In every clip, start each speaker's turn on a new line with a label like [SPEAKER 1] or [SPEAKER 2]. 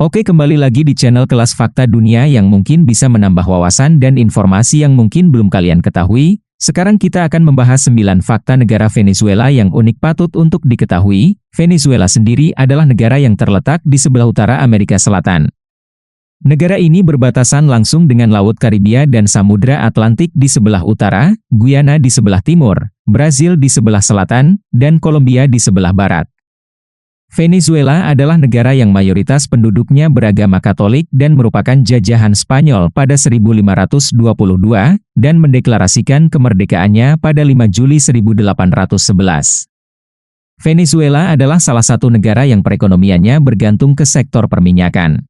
[SPEAKER 1] Oke, kembali lagi di channel Kelas Fakta Dunia yang mungkin bisa menambah wawasan dan informasi yang mungkin belum kalian ketahui. Sekarang kita akan membahas 9 fakta negara Venezuela yang unik patut untuk diketahui. Venezuela sendiri adalah negara yang terletak di sebelah utara Amerika Selatan. Negara ini berbatasan langsung dengan Laut Karibia dan Samudra Atlantik di sebelah utara, Guyana di sebelah timur, Brazil di sebelah selatan, dan Kolombia di sebelah barat. Venezuela adalah negara yang mayoritas penduduknya beragama Katolik dan merupakan jajahan Spanyol pada 1522 dan mendeklarasikan kemerdekaannya pada 5 Juli 1811. Venezuela adalah salah satu negara yang perekonomiannya bergantung ke sektor perminyakan.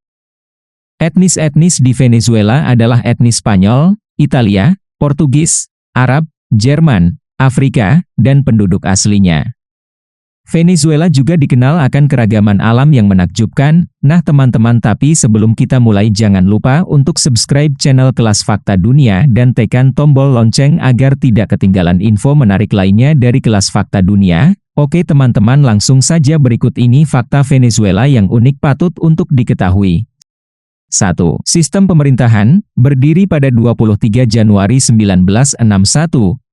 [SPEAKER 1] Etnis-etnis di Venezuela adalah etnis Spanyol, Italia, Portugis, Arab, Jerman, Afrika, dan penduduk aslinya. Venezuela juga dikenal akan keragaman alam yang menakjubkan. Nah teman-teman, tapi sebelum kita mulai jangan lupa untuk subscribe channel Kelas Fakta Dunia dan tekan tombol lonceng agar tidak ketinggalan info menarik lainnya dari Kelas Fakta Dunia. Oke teman-teman, langsung saja berikut ini fakta Venezuela yang unik patut untuk diketahui. 1. Sistem pemerintahan. Berdiri pada 23 Januari 1961,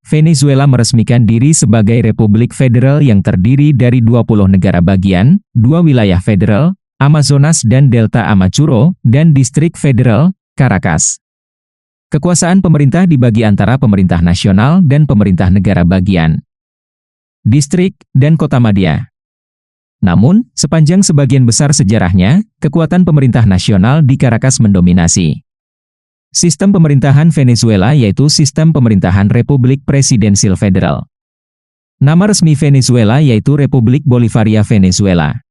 [SPEAKER 1] Venezuela meresmikan diri sebagai Republik Federal yang terdiri dari 20 negara bagian, 2 wilayah federal, Amazonas dan Delta Amachuro, dan Distrik Federal, Caracas. Kekuasaan pemerintah dibagi antara pemerintah nasional dan pemerintah negara bagian, distrik, dan kota madya. Namun, sepanjang sebagian besar sejarahnya, kekuatan pemerintah nasional di Caracas mendominasi. Sistem pemerintahan Venezuela yaitu sistem pemerintahan Republik Presidensil Federal. Nama resmi Venezuela yaitu Republik Bolivaria Venezuela.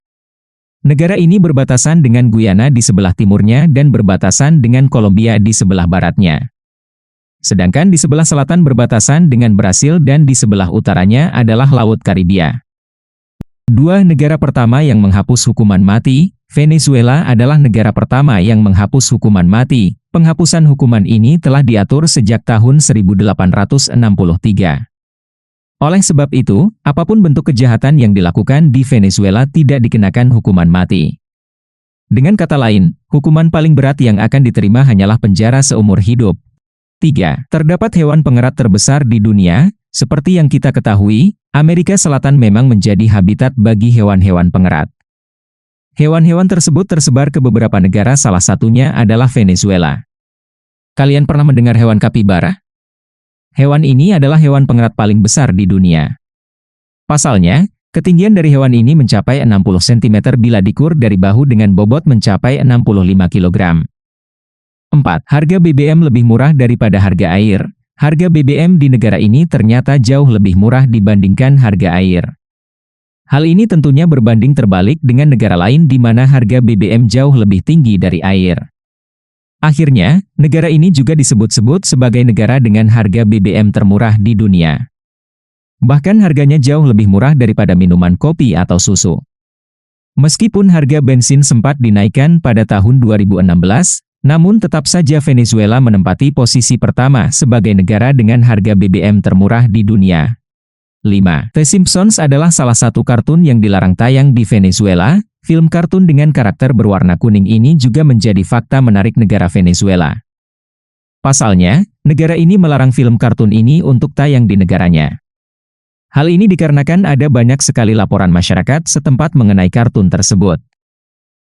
[SPEAKER 1] Negara ini berbatasan dengan Guyana di sebelah timurnya dan berbatasan dengan Kolombia di sebelah baratnya. Sedangkan di sebelah selatan berbatasan dengan Brasil dan di sebelah utaranya adalah Laut Karibia. 2. Negara pertama yang menghapus hukuman mati. Venezuela adalah negara pertama yang menghapus hukuman mati. Penghapusan hukuman ini telah diatur sejak tahun 1863. Oleh sebab itu, apapun bentuk kejahatan yang dilakukan di Venezuela tidak dikenakan hukuman mati. Dengan kata lain, hukuman paling berat yang akan diterima hanyalah penjara seumur hidup. 3. Terdapat hewan pengerat terbesar di dunia. Seperti yang kita ketahui, Amerika Selatan memang menjadi habitat bagi hewan-hewan pengerat. Hewan-hewan tersebut tersebar ke beberapa negara, salah satunya adalah Venezuela. Kalian pernah mendengar hewan kapibara? Hewan ini adalah hewan pengerat paling besar di dunia. Pasalnya, ketinggian dari hewan ini mencapai 60 cm bila diukur dari bahu dengan bobot mencapai 65 kg. 4. Harga BBM lebih murah daripada harga air. Harga BBM di negara ini ternyata jauh lebih murah dibandingkan harga air. Hal ini tentunya berbanding terbalik dengan negara lain di mana harga BBM jauh lebih tinggi dari air. Akhirnya, negara ini juga disebut-sebut sebagai negara dengan harga BBM termurah di dunia. Bahkan harganya jauh lebih murah daripada minuman kopi atau susu. Meskipun harga bensin sempat dinaikkan pada tahun 2016, namun tetap saja Venezuela menempati posisi pertama sebagai negara dengan harga BBM termurah di dunia. 5. The Simpsons adalah salah satu kartun yang dilarang tayang di Venezuela. Film kartun dengan karakter berwarna kuning ini juga menjadi fakta menarik negara Venezuela. Pasalnya, negara ini melarang film kartun ini untuk tayang di negaranya. Hal ini dikarenakan ada banyak sekali laporan masyarakat setempat mengenai kartun tersebut.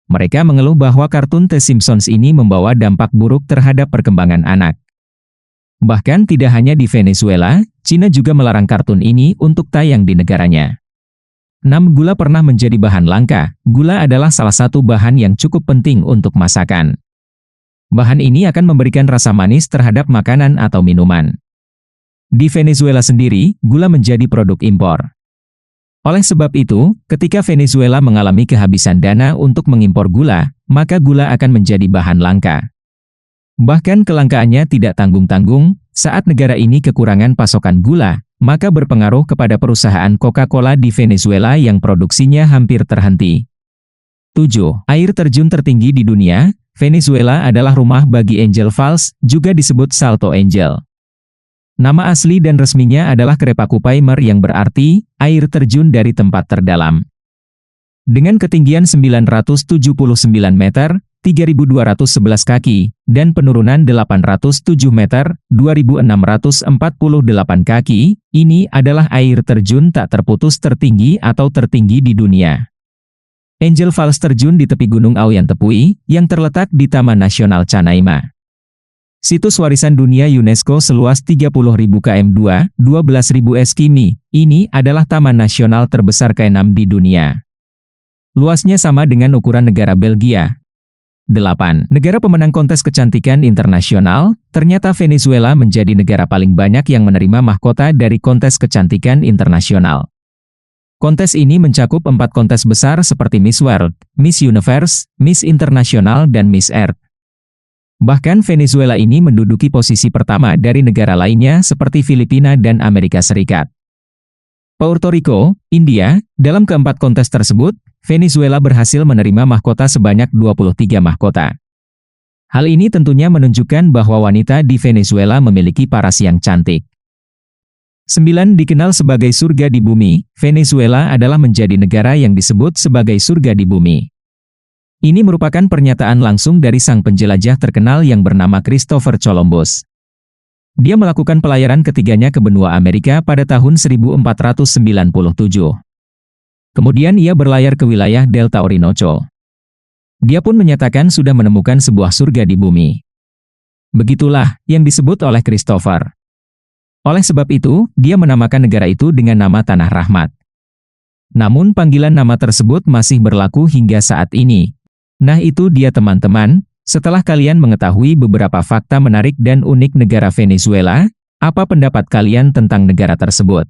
[SPEAKER 1] Mereka mengeluh bahwa kartun The Simpsons ini membawa dampak buruk terhadap perkembangan anak. Bahkan tidak hanya di Venezuela, Cina juga melarang kartun ini untuk tayang di negaranya. 6. Gula pernah menjadi bahan langka. Gula adalah salah satu bahan yang cukup penting untuk masakan. Bahan ini akan memberikan rasa manis terhadap makanan atau minuman. Di Venezuela sendiri, gula menjadi produk impor. Oleh sebab itu, ketika Venezuela mengalami kehabisan dana untuk mengimpor gula, maka gula akan menjadi bahan langka. Bahkan kelangkaannya tidak tanggung-tanggung. Saat negara ini kekurangan pasokan gula, maka berpengaruh kepada perusahaan Coca-Cola di Venezuela yang produksinya hampir terhenti. 7. Air terjun tertinggi di dunia. Venezuela adalah rumah bagi Angel Falls, juga disebut Salto Angel. Nama asli dan resminya adalah Krepaku Paimer yang berarti air terjun dari tempat terdalam. dengan ketinggian 979 meter, 3.211 kaki, dan penurunan 807 meter, 2.648 kaki, ini adalah air terjun tak terputus tertinggi atau tertinggi di dunia. Angel Falls terjun di tepi Gunung Aoyan Tepui, yang terletak di Taman Nasional Canaima. Situs Warisan Dunia UNESCO seluas 30.000 km2, 12.000 eskimi, ini adalah taman nasional terbesar ke-6 di dunia. Luasnya sama dengan ukuran negara Belgia. 8. Negara pemenang kontes kecantikan internasional, ternyata Venezuela menjadi negara paling banyak yang menerima mahkota dari kontes kecantikan internasional. Kontes ini mencakup 4 kontes besar seperti Miss World, Miss Universe, Miss International dan Miss Earth. Bahkan Venezuela ini menduduki posisi pertama dari negara lainnya seperti Filipina dan Amerika Serikat. Puerto Rico, India, dalam keempat kontes tersebut, Venezuela berhasil menerima mahkota sebanyak 23 mahkota. Hal ini tentunya menunjukkan bahwa wanita di Venezuela memiliki paras yang cantik. 9. Dikenal sebagai surga di bumi, Venezuela adalah menjadi negara yang disebut sebagai surga di bumi. Ini merupakan pernyataan langsung dari sang penjelajah terkenal yang bernama Christopher Columbus. Dia melakukan pelayaran ketiganya ke benua Amerika pada tahun 1497. Kemudian ia berlayar ke wilayah Delta Orinoco. Dia pun menyatakan sudah menemukan sebuah surga di bumi. Begitulah yang disebut oleh Christopher. Oleh sebab itu, dia menamakan negara itu dengan nama Tanah Rahmat. Namun panggilan nama tersebut masih berlaku hingga saat ini. Nah itu dia teman-teman, setelah kalian mengetahui beberapa fakta menarik dan unik negara Venezuela, apa pendapat kalian tentang negara tersebut?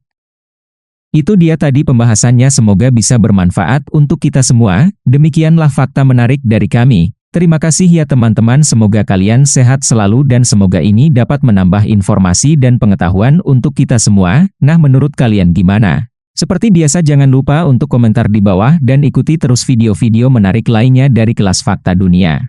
[SPEAKER 1] Itu dia tadi pembahasannya, semoga bisa bermanfaat untuk kita semua. Demikianlah fakta menarik dari kami. Terima kasih ya teman-teman, semoga kalian sehat selalu dan semoga ini dapat menambah informasi dan pengetahuan untuk kita semua. Nah menurut kalian gimana? Seperti biasa jangan lupa untuk komentar di bawah dan ikuti terus video-video menarik lainnya dari Kelas Fakta Dunia.